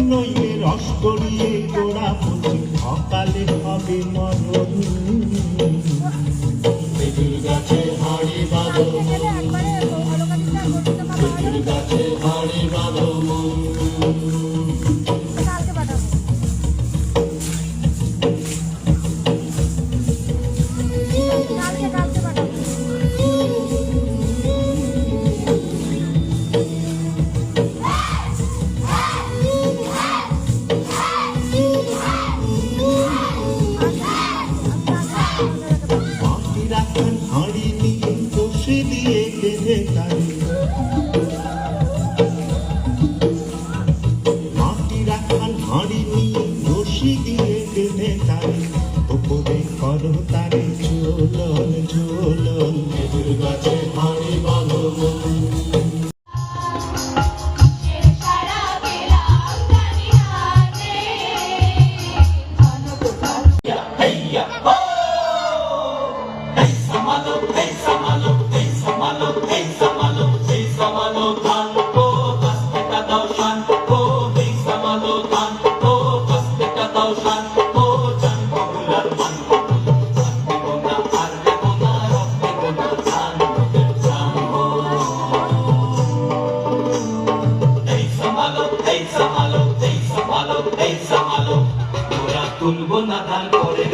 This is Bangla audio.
নইলে রস করিয়ে গোড়া পুঁতি সকালে হবে মরণ খেজুর গাছে হাড়ি বাঁধো খেজুর গাছে হাড়ি বাঁধো হাড়ি নিয়ে বসে দিয়ে বেঁধে তারে মাটি রাখান হাড়ি নিয়ে বসে দিয়ে বেঁধে তারে উপরে করো তারে ঝোলন ঝোলন খেজুর গাছে হাড়ি বাঁধো তুলবো না ধান পরের